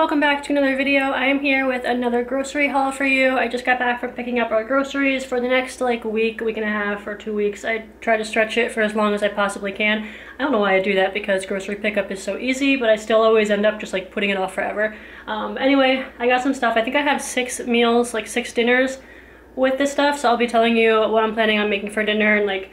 welcome back to another video. I am here with another grocery haul for you. I just got back from picking up our groceries for the next week and a half or 2 weeks. I try to stretch it for as long as I possibly can. I don't know why I do that because grocery pickup is so easy, but I still always end up just putting it off forever. Anyway, I got some stuff. I think I have 6 meals, 6 dinners with this stuff, so I'll be telling you what I'm planning on making for dinner and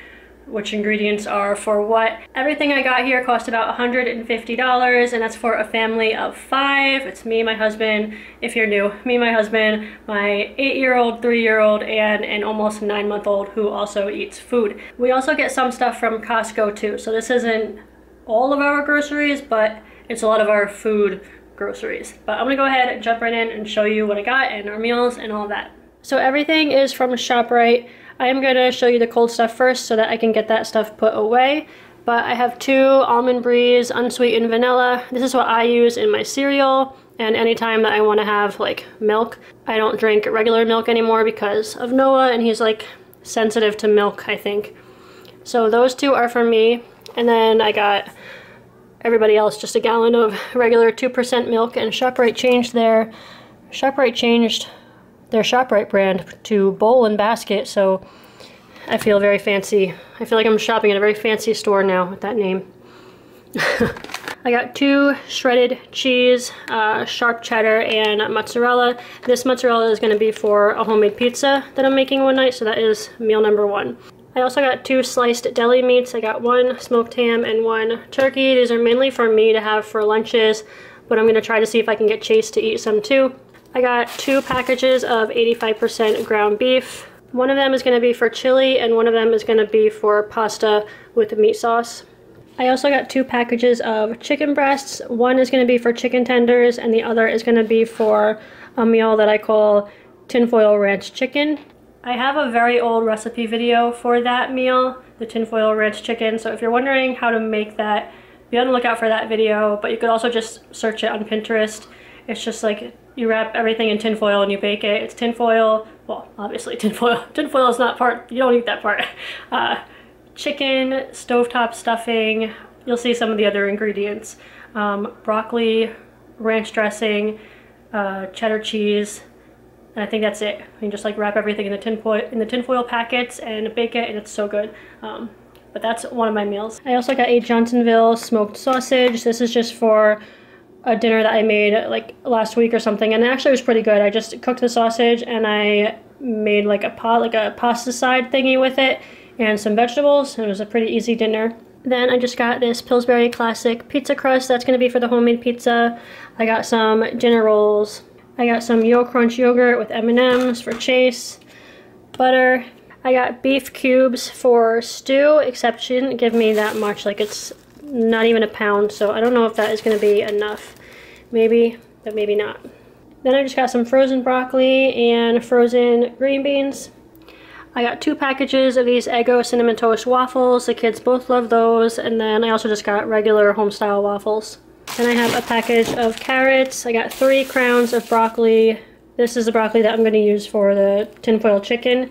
which ingredients are for what. Everything I got here cost about $150, and that's for a family of 5. It's me, my husband, if you're new, me, my husband, my 8-year-old, 3-year-old, and an almost 9-month-old who also eats food. We also get some stuff from Costco too, so this isn't all of our groceries, but it's a lot of our food groceries. But I'm gonna go ahead and jump right in and show you what I got and our meals and all that. So everything is from Shoprite. I am going to show you the cold stuff first so that I can get that stuff put away. But I have 2 Almond Breeze unsweetened vanilla. This is what I use in my cereal, and anytime that I want to have milk. I don't drink regular milk anymore because of Noah, and he's sensitive to milk, I think. So those 2 are for me, and then I got everybody else just a gallon of regular 2% milk, and Shoprite changed their Shoprite brand to Bowl and Basket, so I feel very fancy. I feel like I'm shopping at a very fancy store now with that name. I got 2 shredded cheese, sharp cheddar, and mozzarella. This mozzarella is going to be for a homemade pizza that I'm making one night, so that is meal number 1. I also got 2 sliced deli meats. I got 1 smoked ham and 1 turkey. These are mainly for me to have for lunches, but I'm going to try to see if I can get Chase to eat some too. I got 2 packages of 85% ground beef. One of them is going to be for chili, and one of them is going to be for pasta with meat sauce. I also got 2 packages of chicken breasts. One is going to be for chicken tenders, and the other is going to be for a meal that I call tinfoil ranch chicken. I have a very old recipe video for that meal, the tinfoil ranch chicken, so if you're wondering how to make that, be on the lookout for that video, but you could also just search it on Pinterest. It's just you wrap everything in tinfoil and you bake it. It's tinfoil, well, obviously tinfoil. Tinfoil is not part, you don't eat that part. Chicken, stovetop stuffing, you'll see some of the other ingredients. Broccoli, ranch dressing, cheddar cheese, and I think that's it. You just wrap everything in the tinfoil packets and bake it, and it's so good. But that's one of my meals. I also got a Johnsonville smoked sausage. This is just for a dinner that I made last week or something, and it actually was pretty good. I just cooked the sausage and I made a pasta side thingy with it and some vegetables, and it was a pretty easy dinner. Then I just got this Pillsbury Classic pizza crust. That's going to be for the homemade pizza. I got some dinner rolls. I got some Yo Crunch yogurt with M&Ms for Chase. Butter. I got beef cubes for stew, except she didn't give me that much. It's not even a pound, so I don't know if that is going to be enough. Maybe, but maybe not. Then I just got some frozen broccoli and frozen green beans. I got 2 packages of these Eggo Cinnamon Toast waffles. The kids both love those. And then I also just got regular home-style waffles. Then I have a package of carrots. I got 3 crowns of broccoli. This is the broccoli that I'm going to use for the tinfoil chicken.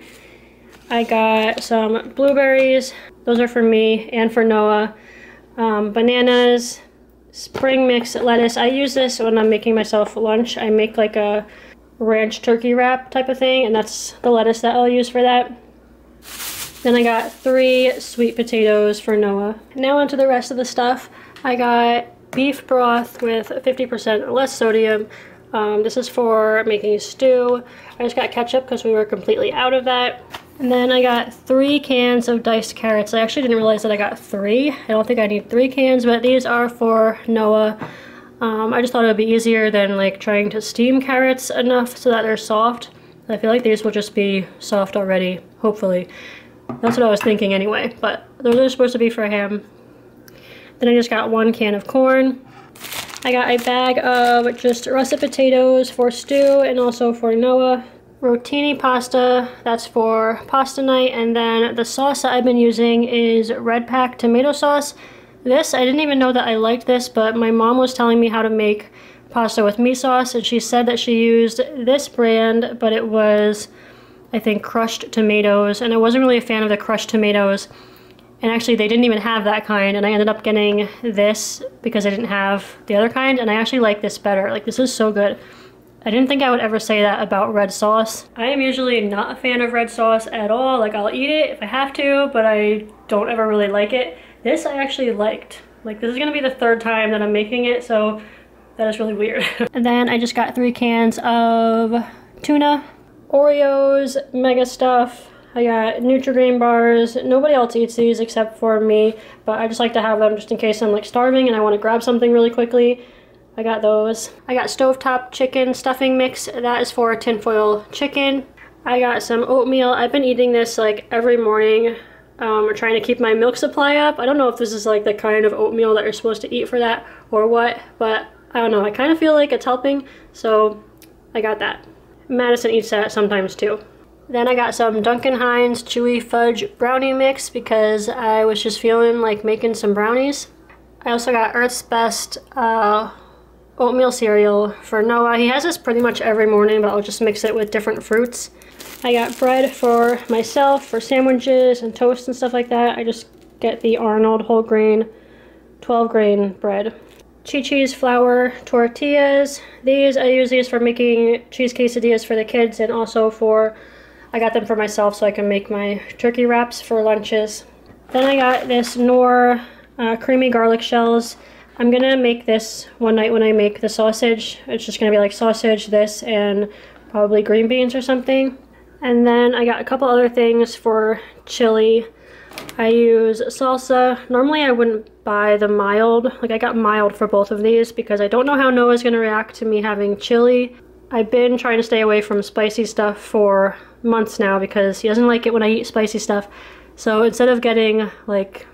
I got some blueberries. Those are for me and for Noah. Bananas, spring mix lettuce. I use this when I'm making myself lunch. I make a ranch turkey wrap type of thing, and that's the lettuce that I'll use for that. Then I got 3 sweet potatoes for Noah. Now onto the rest of the stuff. I got beef broth with 50% less sodium. This is for making stew. I just got ketchup because we were completely out of that. And then I got 3 cans of diced carrots. I actually didn't realize that I got 3. I don't think I need 3 cans, but these are for Noah. I just thought it would be easier than trying to steam carrots enough so that they're soft. I feel like these will just be soft already, hopefully. That's what I was thinking anyway, but those are supposed to be for him. Then I just got 1 can of corn. I got a bag of just russet potatoes for stew and also for Noah. Rotini pasta, that's for pasta night, and then the sauce that I've been using is Red Pack tomato sauce. This, I didn't even know that I liked this, but my mom was telling me how to make pasta with meat sauce, and she said that she used this brand, but it was, I think, crushed tomatoes, and I wasn't really a fan of the crushed tomatoes. And actually they didn't even have that kind, and I ended up getting this because I didn't have the other kind, and I actually like this better. Like, this is so good. I didn't think I would ever say that about red sauce. I am usually not a fan of red sauce at all. Like, I'll eat it if I have to, but I don't ever really like it. This I actually liked. Like, this is gonna be the third time that I'm making it, so that is really weird. And then I just got 3 cans of tuna, Oreos, Mega Stuff. I got Nutri-Grain bars. Nobody else eats these except for me, but I just like to have them just in case I'm like starving and I want to grab something really quickly. I got those. I got stovetop chicken stuffing mix. That is for tinfoil chicken. I got some oatmeal. I've been eating this like every morning. We're trying to keep my milk supply up. I don't know if this is like the kind of oatmeal that you're supposed to eat for that or what, but I don't know. I kind of feel like it's helping, so I got that. Madison eats that sometimes too. Then I got some Duncan Hines Chewy Fudge Brownie Mix because I was just feeling like making some brownies. I also got Earth's Best oatmeal cereal for Noah. He has this pretty much every morning, but I'll just mix it with different fruits. I got bread for myself for sandwiches and toast and stuff like that. I just get the Arnold whole grain, 12 grain bread. Chi-Chi's flour tortillas. These I use these for making cheese quesadillas for the kids, and also for, I got them for myself so I can make my turkey wraps for lunches. Then I got this Knorr creamy garlic shells. I'm gonna make this one night when I make the sausage. It's just gonna be like sausage, this, and probably green beans or something. And then I got a couple other things for chili. I use salsa. Normally I wouldn't buy the mild. Like, I got mild for both of these because I don't know how Noah's gonna react to me having chili. I've been trying to stay away from spicy stuff for months now because he doesn't like it when I eat spicy stuff. So instead of getting like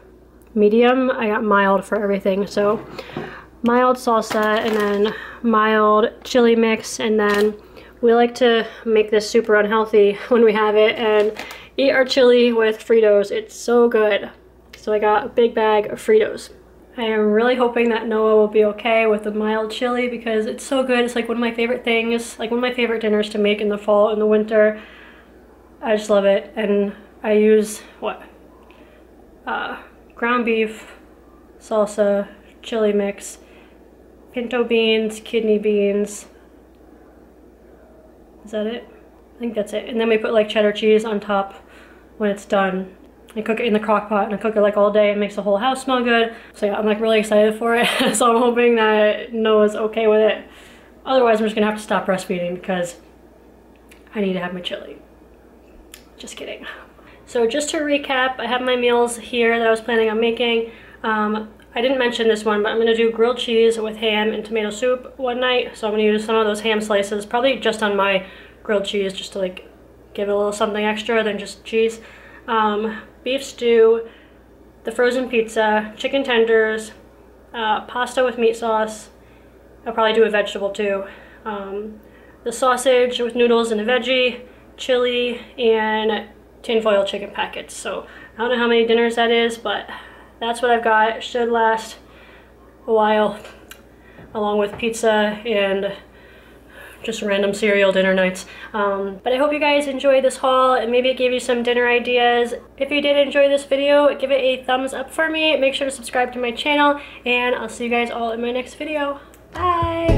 medium, I got mild for everything. So mild salsa and then mild chili mix, and then we like to make this super unhealthy when we have it and eat our chili with Fritos. It's so good. So I got a big bag of Fritos. I am really hoping that Noah will be okay with the mild chili because it's so good. It's like one of my favorite things, like one of my favorite dinners to make in the fall and the winter. I just love it. And I use, what? Ground beef, salsa, chili mix, pinto beans, kidney beans. Is that it? I think that's it. And then we put like cheddar cheese on top when it's done. I cook it in the crock pot and I cook it like all day. It makes the whole house smell good. So yeah, I'm like really excited for it. So I'm hoping that Noah's okay with it. Otherwise, I'm just gonna have to stop breastfeeding because I need to have my chili. Just kidding. So just to recap, I have my meals here that I was planning on making. I didn't mention this one, but I'm gonna do grilled cheese with ham and tomato soup one night. So I'm gonna use some of those ham slices, probably just on my grilled cheese, just to like give it a little something extra than just cheese. Beef stew, the frozen pizza, chicken tenders, pasta with meat sauce. I'll probably do a vegetable too. The sausage with noodles and a veggie, chili, and tinfoil chicken packets. So I don't know how many dinners that is, but that's what I've got. It should last a while, along with pizza and just random cereal dinner nights. But I hope you guys enjoyed this haul and maybe it gave you some dinner ideas. If you did enjoy this video, give it a thumbs up for me. Make sure to subscribe to my channel, and I'll see you guys all in my next video. Bye!